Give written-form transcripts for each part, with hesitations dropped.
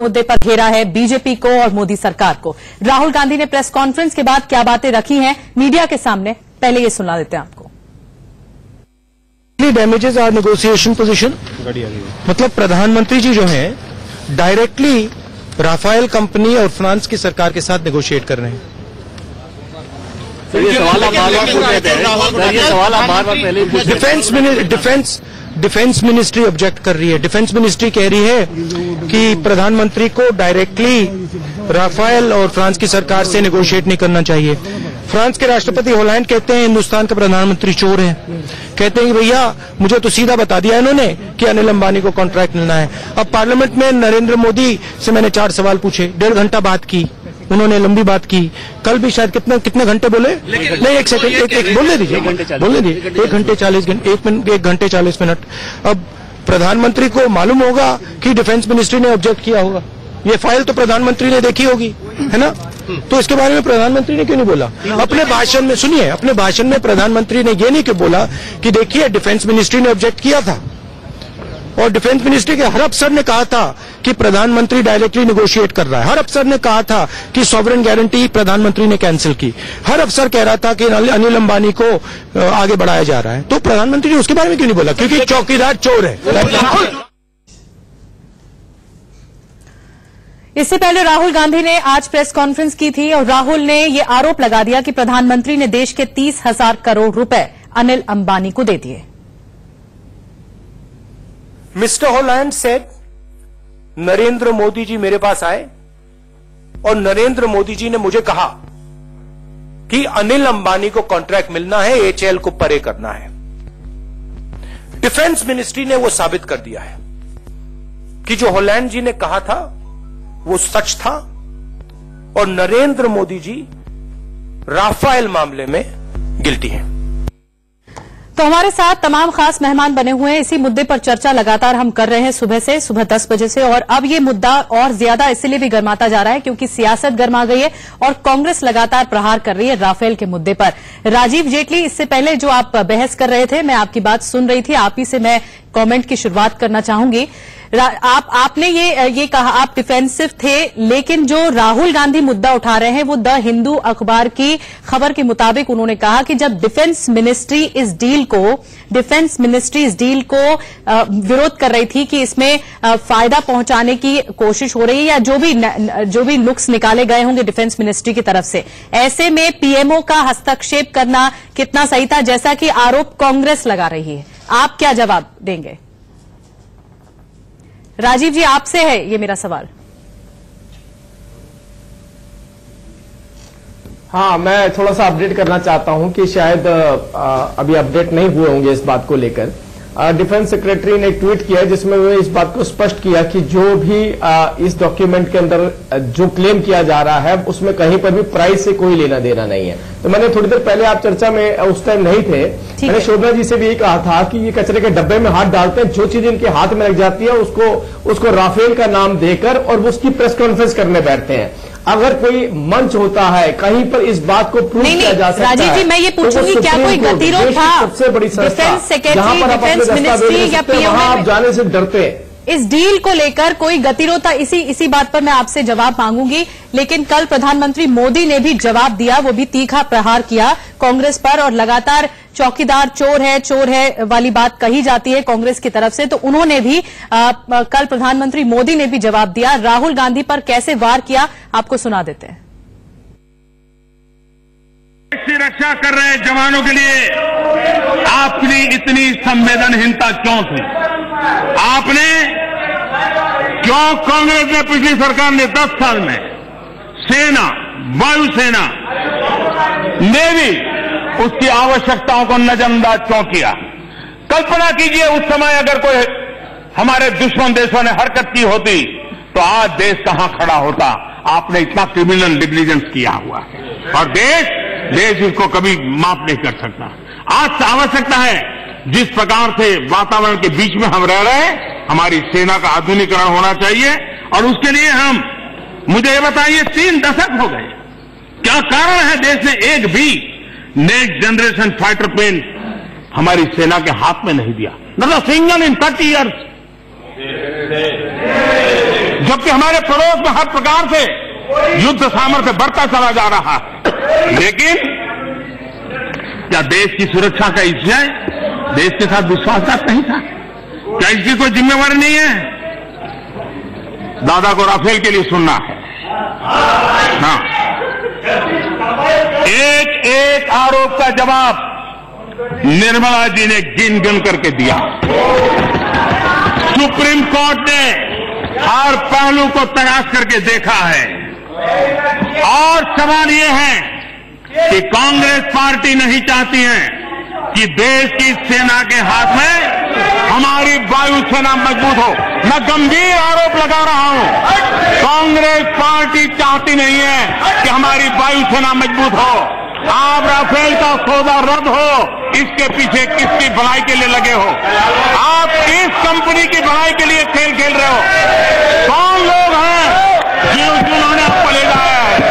मुद्दे पर घेरा है बीजेपी को और मोदी सरकार को। राहुल गांधी ने प्रेस कॉन्फ्रेंस के बाद क्या बातें रखी हैं मीडिया के सामने, पहले ये सुना देते हैं आपको। डैमेजेस आर नेगोशिएशन पोजीशन, मतलब प्रधानमंत्री जी जो हैं डायरेक्टली राफेल कंपनी और फ्रांस की सरकार के साथ नेगोशिएट कर रहे हैं। डिफेंस मिनिस्ट्री ऑब्जेक्ट कर रही है। डिफेंस मिनिस्ट्री कह रही है कि प्रधानमंत्री को डायरेक्टली राफेल और फ्रांस की सरकार से नेगोशिएट नहीं करना चाहिए। फ्रांस के राष्ट्रपति होलैंड कहते हैं हिंदुस्तान का प्रधानमंत्री चोर है। कहते हैं कि भैया मुझे तो सीधा बता दिया इन्होंने कि अनिल अंबानी को कॉन्ट्रैक्ट मिलना है। अब पार्लियामेंट में नरेंद्र मोदी से मैंने 4 सवाल पूछे, 1.5 घंटा बात की, उन्होंने लंबी बात की। कल भी शायद कितने घंटे बोले, नहीं 1 सेकंड, एक बोलने दीजिए 1 घंटे 40 मिनट। अब प्रधानमंत्री को मालूम होगा कि डिफेंस मिनिस्ट्री ने ऑब्जेक्ट किया होगा, ये फाइल तो प्रधानमंत्री ने देखी होगी, है ना? तो इसके बारे में प्रधानमंत्री ने क्यों नहीं बोला अपने भाषण में? सुनिए, अपने भाषण में प्रधानमंत्री ने ये नहीं कि बोला कि देखिए डिफेंस मिनिस्ट्री ने ऑब्जेक्ट किया था और डिफेंस मिनिस्ट्री के हर अफसर ने कहा था कि प्रधानमंत्री डायरेक्टली नेगोशिएट कर रहा है। हर अफसर ने कहा था कि सॉवरेन गारंटी प्रधानमंत्री ने कैंसिल की। हर अफसर कह रहा था कि अनिल अंबानी को आगे बढ़ाया जा रहा है। तो प्रधानमंत्री ने उसके बारे में क्यों नहीं बोला? क्योंकि चौकीदार चोर है। इससे पहले राहुल गांधी ने आज प्रेस कॉन्फ्रेंस की थी और राहुल ने ये आरोप लगा दिया कि प्रधानमंत्री ने देश के 30,000 करोड़ रुपए अनिल अंबानी को दे दिए। Mister Hollande said Narendra Modi ji मेरे पास आए और नरेंद्र मोदी जी ने मुझे कहा कि अनिल अंबानी को कॉन्ट्रैक्ट मिलना है, एचएएल को परे करना है। डिफेंस मिनिस्ट्री ने वो साबित कर दिया है कि जो होलैंड जी ने कहा था वो सच था और नरेंद्र मोदी जी राफेल मामले में गिल्टी हैं। तो हमारे साथ तमाम खास मेहमान बने हुए हैं। इसी मुद्दे पर चर्चा लगातार हम कर रहे हैं सुबह 10 बजे से, और अब ये मुद्दा और ज्यादा इसलिए भी गर्माता जा रहा है क्योंकि सियासत गर्मा गई है और कांग्रेस लगातार प्रहार कर रही है राफेल के मुद्दे पर। राजीव जेटली, इससे पहले जो आप बहस कर रहे थे, मैं आपकी बात सुन रही थी, आप ही से मैं कमेंट की शुरुआत करना चाहूंगी। आपने ये कहा आप डिफेंसिव थे, लेकिन जो राहुल गांधी मुद्दा उठा रहे हैं वो द हिंदू अखबार की खबर के मुताबिक उन्होंने कहा कि जब डिफेंस मिनिस्ट्री इस डील को विरोध कर रही थी कि इसमें फायदा पहुंचाने की कोशिश हो रही है या जो भी नुक्स निकाले गए होंगे डिफेंस मिनिस्ट्री की तरफ से, ऐसे में पीएमओ का हस्तक्षेप करना कितना सही था, जैसा कि आरोप कांग्रेस लगा रही है। आप क्या जवाब देंगे? राजीव जी, आपसे है ये मेरा सवाल। हाँ, मैं थोड़ा सा अपडेट करना चाहता हूं कि शायद अभी अपडेट नहीं हुए होंगे इस बात को लेकर। डिफेंस सेक्रेटरी ने एक ट्वीट किया जिसमें वो इस बात को स्पष्ट किया कि जो भी इस डॉक्यूमेंट के अंदर जो क्लेम किया जा रहा है उसमें कहीं पर भी प्राइस से कोई लेना देना नहीं है। तो मैंने थोड़ी देर पहले, आप चर्चा में उस टाइम नहीं थे, मैंने शोभना जी से भी यही कहा था कि ये कचरे के डब्बे में हाथ डालते हैं, जो चीज इनके हाथ में लग जाती है उसको राफेल का नाम देकर और वो उसकी प्रेस कॉन्फ्रेंस करने बैठते हैं। अगर कोई मंच होता है कहीं पर इस बात को प्रूव किया जा सकता है। राजीव जी, मैं ये पूछूंगी, क्या कोई गतिरोध था? सबसे बड़ी डिफेंस सेक्रेटरी, डिफेंस मिनिस्ट्री या पीएमओ आप जाने से डरते हैं? इस डील को लेकर कोई गतिरोध था? इसी बात पर मैं आपसे जवाब मांगूंगी। लेकिन कल प्रधानमंत्री मोदी ने भी जवाब दिया, वो भी तीखा प्रहार किया कांग्रेस पर, और लगातार चौकीदार चोर है वाली बात कही जाती है कांग्रेस की तरफ से। तो उन्होंने भी कल प्रधानमंत्री मोदी ने भी जवाब दिया। राहुल गांधी पर कैसे वार किया, आपको सुना देते हैं। देश की रक्षा कर रहे जवानों के लिए आपकी इतनी संवेदनहीनता क्यों थी? आपने क्यों, कांग्रेस ने, पिछली सरकार ने 10 साल में सेना, वायुसेना, नेवी, उसकी आवश्यकताओं को नजरअंदाज क्यों किया? कल्पना कीजिए उस समय अगर कोई हमारे दुश्मन देशों ने हरकत की होती तो आज देश कहां खड़ा होता? आपने इतना क्रिमिनल नेग्लिजेंस किया हुआ है और देश इसको कभी माफ नहीं कर सकता। आज आवश्यकता है जिस प्रकार से वातावरण के बीच में हम रह रहे हैं, हमारी सेना का आधुनिकीकरण होना चाहिए और उसके लिए मुझे ये बताइए, 3 दशक हो गए, क्या कारण है देश ने एक भी नेक्स्ट जनरेशन फाइटर प्लेन हमारी सेना के हाथ में नहीं दिया? मतलब सिंगल इन 30 ईयर्स जबकि हमारे पड़ोस में हर प्रकार से युद्ध सामर्थ्य बढ़ता चला जा रहा है। लेकिन क्या देश की सुरक्षा का इसमें देश के साथ विश्वासघात नहीं था? क्या इसकी कोई जिम्मेवारी नहीं है? दादा को राफेल के लिए सुनना है। हाँ, एक एक आरोप का जवाब निर्मला जी ने गिन गिन करके दिया। सुप्रीम कोर्ट ने हर पहलू को तलाश करके देखा है। और सवाल ये है कि कांग्रेस पार्टी नहीं चाहती है कि देश की सेना के हाथ में हमारी वायुसेना मजबूत हो। मैं गंभीर आरोप लगा रहा हूं, कांग्रेस पार्टी चाहती नहीं है कि हमारी वायुसेना मजबूत हो। आप राफेल का सौदा रद्द हो, इसके पीछे किसकी भलाई के लिए लगे हो? आप किस कंपनी की भलाई के लिए खेल खेल रहे हो? कौन लोग हैं जिन्होंने आपको ले जाया है?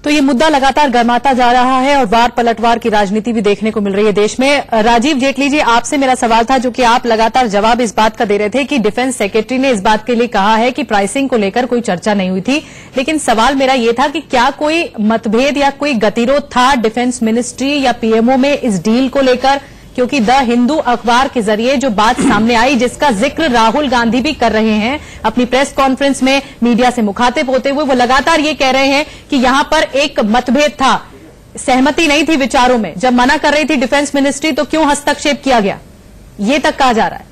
तो ये मुद्दा लगातार गर्माता जा रहा है और वार पलटवार की राजनीति भी देखने को मिल रही है देश में। राजीव जेटली जी, आपसे मेरा सवाल था, जो कि आप लगातार जवाब इस बात का दे रहे थे कि डिफेंस सेक्रेटरी ने इस बात के लिए कहा है कि प्राइसिंग को लेकर कोई चर्चा नहीं हुई थी। लेकिन सवाल मेरा ये था कि क्या कोई मतभेद या कोई गतिरोध था डिफेंस मिनिस्ट्री या पीएमओ में इस डील को लेकर? क्योंकि द हिंदू अखबार के जरिए जो बात सामने आई, जिसका जिक्र राहुल गांधी भी कर रहे हैं अपनी प्रेस कॉन्फ्रेंस में मीडिया से मुखातिब होते हुए, वो लगातार ये कह रहे हैं कि यहां पर एक मतभेद था, सहमति नहीं थी विचारों में। जब मना कर रही थी डिफेंस मिनिस्ट्री तो क्यों हस्तक्षेप किया गया, ये तक कहा जा रहा है।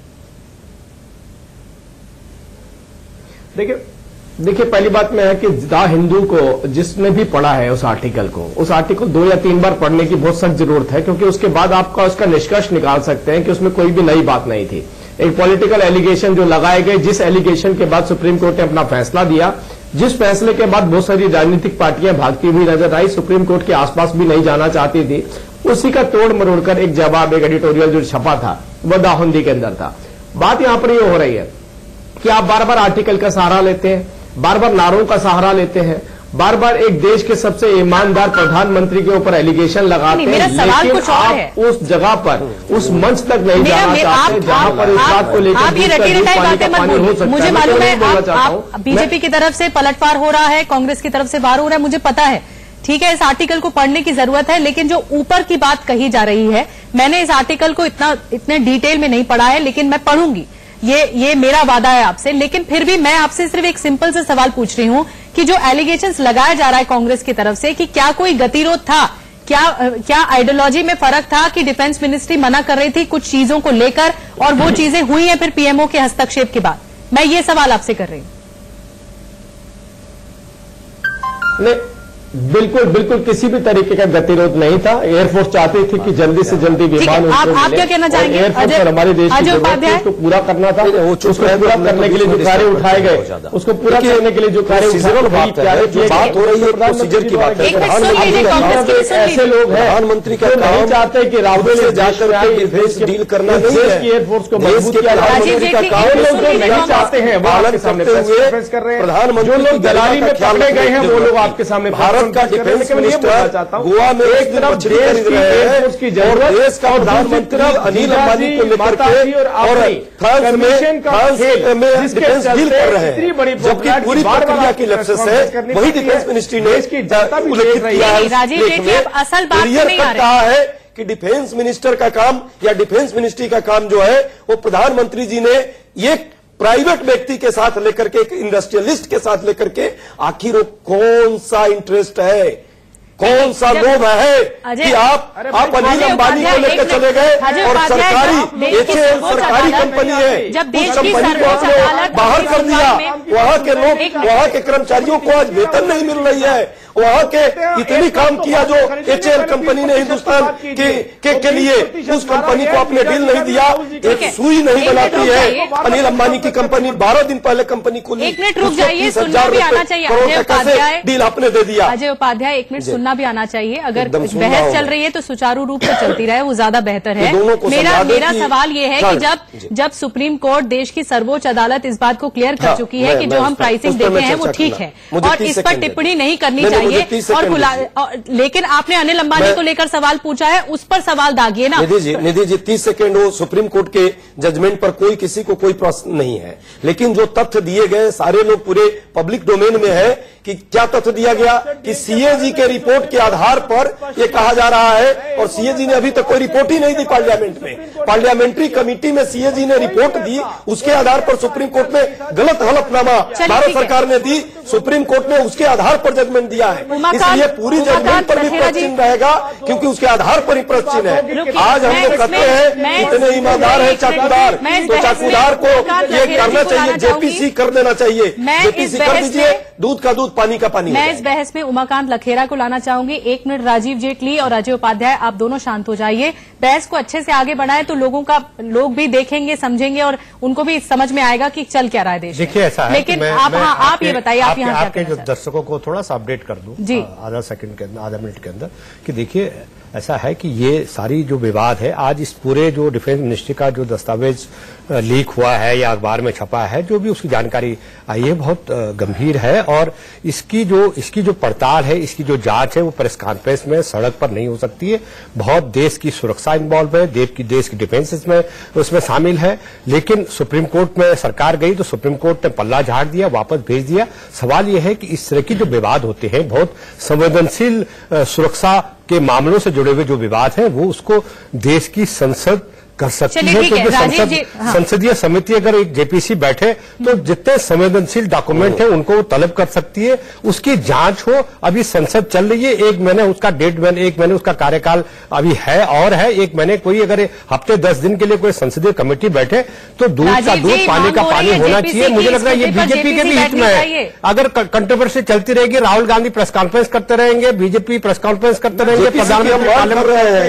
देखिए पहली बात में है कि द हिंदू को जिसने भी पढ़ा है उस आर्टिकल को 2 या 3 बार पढ़ने की बहुत सख्त जरूरत है, क्योंकि उसके बाद आपका उसका निष्कर्ष निकाल सकते हैं कि उसमें कोई भी नई बात नहीं थी। एक पॉलिटिकल एलिगेशन जो लगाए गए, जिस एलिगेशन के बाद सुप्रीम कोर्ट ने अपना फैसला दिया, जिस फैसले के बाद बहुत सारी राजनीतिक पार्टियां भागती हुई नजर आई, सुप्रीम कोर्ट के आसपास भी नहीं जाना चाहती थी, उसी का तोड़ मरोड़ कर एक जवाब, एक एडिटोरियल जो छपा था वो द हिंदू के अंदर था। बात यहां पर ये हो रही है कि आप बार बार आर्टिकल का सहारा लेते हैं, बार बार नारों का सहारा लेते हैं, बार बार एक देश के सबसे ईमानदार प्रधानमंत्री के ऊपर एलिगेशन लगाते हैं, लेकिन आप उस जगह पर, उस मंच तक नहीं जाना चाहते जहां पर इस बात को लेकर मुझे मालूम है आप बीजेपी की तरफ से पलटवार हो रहा है, कांग्रेस की तरफ से वार हो रहा है, मुझे पता है। ठीक है, इस आर्टिकल को पढ़ने की जरूरत है, लेकिन जो ऊपर की बात कही जा रही है, मैंने इस आर्टिकल को इतने डिटेल में नहीं पढ़ा है, लेकिन मैं पढ़ूंगी, ये मेरा वादा है आपसे। लेकिन फिर भी मैं आपसे सिर्फ एक सिंपल से सवाल पूछ रही हूं कि जो एलिगेशंस लगाया जा रहा है कांग्रेस की तरफ से, कि क्या कोई गतिरोध था, क्या आइडियोलॉजी में फर्क था कि डिफेंस मिनिस्ट्री मना कर रही थी कुछ चीजों को लेकर और वो चीजें हुई हैं फिर पीएमओ के हस्तक्षेप के बाद? मैं ये सवाल आपसे कर रही हूं। बिल्कुल किसी भी तरीके का गतिरोध नहीं था। एयरफोर्स चाहती थी कि जल्दी से जल्दी विमान आप क्या कहना चाहेंगे? एयरफोर्स और हमारे देश की उसको पूरा करना था, उसको पूरा करने के लिए जो कार्य उठाए गए, उसको पूरा करने के लिए जो कार्य बात हो रही है प्रोसीजर की बात है। ऐसे लोग हैं प्रधानमंत्री का नहीं चाहते कि राहुल से जाकर डील करना नहीं है, एयरफोर्स को मजबूत किया प्रधानमंत्री का काम लोग जो नहीं चाहते हैं पालन करते हुए प्रधानमंत्री जो लोग दलाली में पकड़े गए हैं वो लोग आपके सामने भारत का डिफेंस मिनिस्टर गोवा में एक तरफ देश की एयरफोर्स की जरूरत, देश का प्रधानमंत्री अनिल अंबानी को लेकर के और फ्रांस में डिफेंस डील कर रहे हैं, जबकि पूरी प्रक्रिया की लक्ष्य से वही डिफेंस मिनिस्ट्री ने उल्लेखित किया है। राजीव जेटली, अब असल बात नहीं आ कहा है कि डिफेंस मिनिस्टर का काम या डिफेंस मिनिस्ट्री का काम जो है वो प्रधानमंत्री जी ने एक प्राइवेट व्यक्ति के साथ लेकर के, एक इंडस्ट्रियलिस्ट के साथ लेकर के, आखिर वो कौन सा इंटरेस्ट है, कौन सा लोभ है कि आप अनिल अंबानी को लेकर चले गए और सरकारी एचएएल सरकारी कंपनी है, उस कंपनी को आपने बाहर कर दिया। वहां के लोग, वहां के कर्मचारियों को आज वेतन नहीं मिल रही है, वहां के इतनी काम किया जो एचएएल कंपनी ने हिंदुस्तान के लिए, उस कंपनी को आपने डील नहीं दिया, एक सुई नहीं बनाती है। अनिल अंबानी की कंपनी 12 दिन पहले कंपनी खुली, 1 मिनट रुक जाइए, सुनना भी आना चाहिए। करोड़ का कैसे डील आपने दे दिया? अजय उपाध्याय, 1 मिनट सुनना सुनना भी आना चाहिए। अगर एकदम सुनना बहस होगा। चल रही है तो सुचारू रूप से चलती रहे, वो ज्यादा बेहतर है। तो दोनों को मेरा समझा दे कि- सवाल ये है कि जब सुप्रीम कोर्ट, देश की सर्वोच्च अदालत इस बात को क्लियर कर चुकी है कि जो हम प्राइसिंग देते हैं वो ठीक है और इस पर टिप्पणी नहीं करनी चाहिए, और लेकिन आपने अनिल अंबानी को लेकर सवाल पूछा है, उस पर सवाल दागिए ना। निधि जी 30 सेकंड हो। सुप्रीम कोर्ट के जजमेंट पर किसी को कोई प्रश्न नहीं है, लेकिन जो तथ्य दिए गए सारे लोग पूरे पब्लिक डोमेन में है कि क्या तथ्य दिया गया कि सीएजी के रिपोर्ट के आधार पर यह कहा जा रहा है, और सीएजी ने अभी तक कोई रिपोर्ट ही नहीं दी पार्लियामेंट में। पार्लियामेंट्री कमेटी में सीएजी ने रिपोर्ट दी, उसके आधार पर सुप्रीम कोर्ट में गलत हलफनामा भारत सरकार ने दी, सुप्रीम कोर्ट ने उसके आधार पर जजमेंट दिया है, इसलिए पूरी जजमेंट पर भी प्रश्न चिन्ह रहेगा, क्योंकि उसके आधार पर ही प्रश्न चिन्ह है। आज हम लोग कहते हैं इतने ईमानदार है चाकूदार, तो चाकूदार को ये करना चाहिए, जेपीसी कर देना चाहिए, जेपीसी कर दीजिए, दूध का दूध पानी का पानी। मैं इस बहस में उमाकांत लखेरा को लाना चाहूंगी। 1 मिनट राजीव जेटली और अजय उपाध्याय, आप दोनों शांत हो जाइए। बहस को अच्छे से आगे बढ़ाएं तो लोग भी देखेंगे, समझेंगे और उनको भी समझ में आएगा कि चल क्या रहा है देश। देखिए ऐसा है, लेकिन आप ये बताइए, आप यहाँ क्या आपके जो कहना चाहते हैं? दर्शकों को थोड़ा सा अपडेट कर दूं जी। आधा सेकंड के अंदर, आधा मिनट के अंदर, कि देखिए ऐसा है कि ये सारी जो विवाद है, आज इस पूरे जो डिफेंस मिनिस्ट्री का जो दस्तावेज लीक हुआ है या अखबार में छपा है, जो भी उसकी जानकारी आई है, बहुत गंभीर है, और इसकी जो पड़ताल है, इसकी जो जांच है, वो प्रेस कॉन्फ्रेंस में, सड़क पर नहीं हो सकती है। बहुत देश की सुरक्षा इन्वॉल्व है, देश की डिफेंस में उसमें शामिल है। लेकिन सुप्रीम कोर्ट में सरकार गई तो सुप्रीम कोर्ट ने पल्ला झाड़ दिया, वापस भेज दिया। सवाल यह है कि इस तरह की जो विवाद होते हैं, बहुत संवेदनशील सुरक्षा के मामलों से जुड़े हुए जो विवाद हैं, वो उसको देश की संसद कर सकती है, क्योंकि संसदीय समिति अगर एक जेपीसी बैठे तो जितने संवेदनशील डॉक्यूमेंट है उनको वो तलब कर सकती है, उसकी जांच हो। अभी संसद चल रही है, 1 महीने उसका 1.5 महीने उसका कार्यकाल अभी है, और है 1 महीने। कोई अगर हफ्ते 10 दिन के लिए कोई संसदीय कमेटी बैठे तो दूध का दूध पानी का पानी होना चाहिए। मुझे लग रहा है ये बीजेपी के भी हित में है। अगर कंट्रोवर्सी चलती रहेगी, राहुल गांधी प्रेस कॉन्फ्रेंस करते रहेंगे, बीजेपी प्रेस कॉन्फ्रेंस करते रहेंगे, प्रधानमंत्री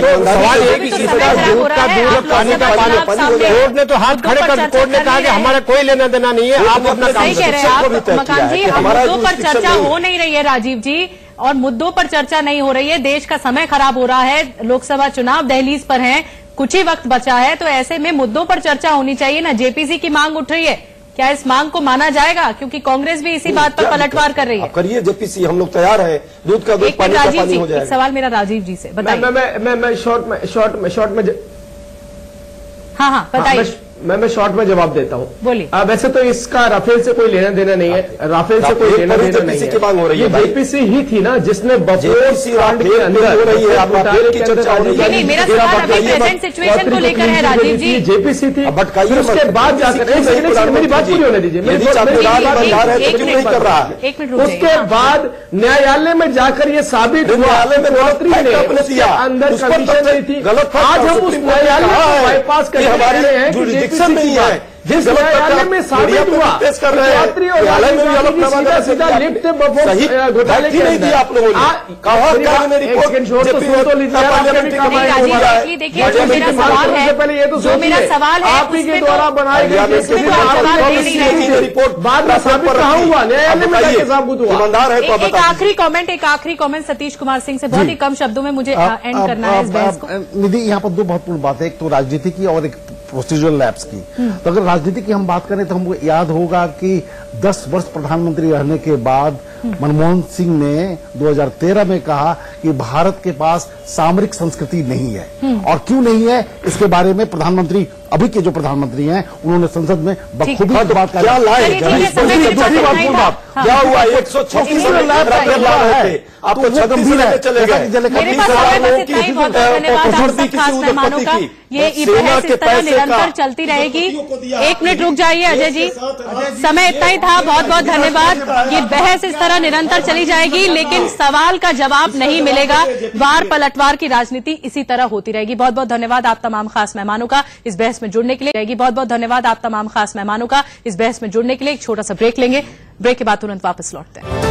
तो सवाल ये कि इसका दूध का दूध पानी का पानी। कोर्ट ने तो हाथ खड़े कर, कोर्ट ने कहा कि हमारा कोई लेना देना नहीं है, आप अपना काम कह रहे हैं आप मकान जी। मुद्दों पर चर्चा हो नहीं रही है राजीव जी, और मुद्दों पर चर्चा नहीं हो रही है। देश का समय खराब हो रहा है, लोकसभा चुनाव दहलीज पर हैं, कुछ ही वक्त बचा है, तो ऐसे में मुद्दों पर चर्चा होनी चाहिए ना। जेपीसी की मांग उठ रही है, क्या इस मांग को माना जाएगा? क्योंकि कांग्रेस भी इसी बात पर पलटवार कर रही है। करिए जेपीसी, हम लोग तैयार हैं, दूध का दूध पानी का पानी हो जाएगा। सवाल मेरा राजीव जी से बताइए। मैं शॉर्ट में हाँ बताइए। मैं शॉर्ट में जवाब देता हूँ। बोलिए। वैसे तो इसका राफेल से कोई लेना देना नहीं है, राफेल से कोई लेना देना नहीं है। की मांग हो रही है, जेपीसी ही थी ना जिसने कांड के अंदर हो रही है, की चर्चा हो रही है। नहीं, मेरा सवाल अभी प्रेजेंट सिचुएशन को लेकर है राजीव जी। जेपीसी थी, उसके बाद जाकर मेरी बात पूरी होने दीजिए। उसके बाद न्यायालय में जाकर ये साबित हुआ, मंत्री ने अंदर कंडीशन नहीं थी। आज हम उस न्यायालय को बाईपास कर रहे हैं, नहीं है जिस न्यायालय में साबित हुआ यात्री और सीधा लिप्त घोटाले के अंदर आप लोगों ने कहा देखिए जो मेरा सवाल है, जो मेरा सवाल है आप ही के द्वारा बनाए गए रिपोर्ट बाद में साबित कहा हुआ, न्यायालय में जाके साबित हुआ। ईमानदार है तो एक आखिरी कमेंट सतीश कुमार सिंह से, बहुत ही कम शब्दों में मुझे एंड करना है इस बहस को। निधि, यहाँ पर 2 महत्वपूर्ण बातें, एक तो राजनीति की और एक प्रोसीजरल लैप्स की। तो अगर राजनीति की हम बात करें तो हमको याद होगा कि 10 वर्ष प्रधानमंत्री रहने के बाद मनमोहन सिंह ने 2013 में कहा कि भारत के पास सामरिक संस्कृति नहीं है, और क्यों नहीं है इसके बारे में प्रधानमंत्री, अभी के जो प्रधानमंत्री हैं, उन्होंने संसद में बखूबी बात कही। क्या लाए क्या हुआ? 136 आपको 36 में चले गए। ये बहस इस तरह निरंतर चलती रहेगी। 1 मिनट रुक जाइए अजय जी, समय इतना ही था। बहुत बहुत धन्यवाद। ये बहस इस तरह निरंतर चली जाएगी, लेकिन सवाल का जवाब नहीं मिलेगा। वार पलटवार की राजनीति इसी तरह होती रहेगी। बहुत बहुत धन्यवाद आप तमाम खास मेहमानों का इस बहस में जुड़ने के लिए। बहुत बहुत धन्यवाद आप तमाम खास मेहमानों का इस बहस में जुड़ने के लिए। एक छोटा सा ब्रेक लेंगे, ब्रेक के बाद तुरंत वापस लौटते हैं।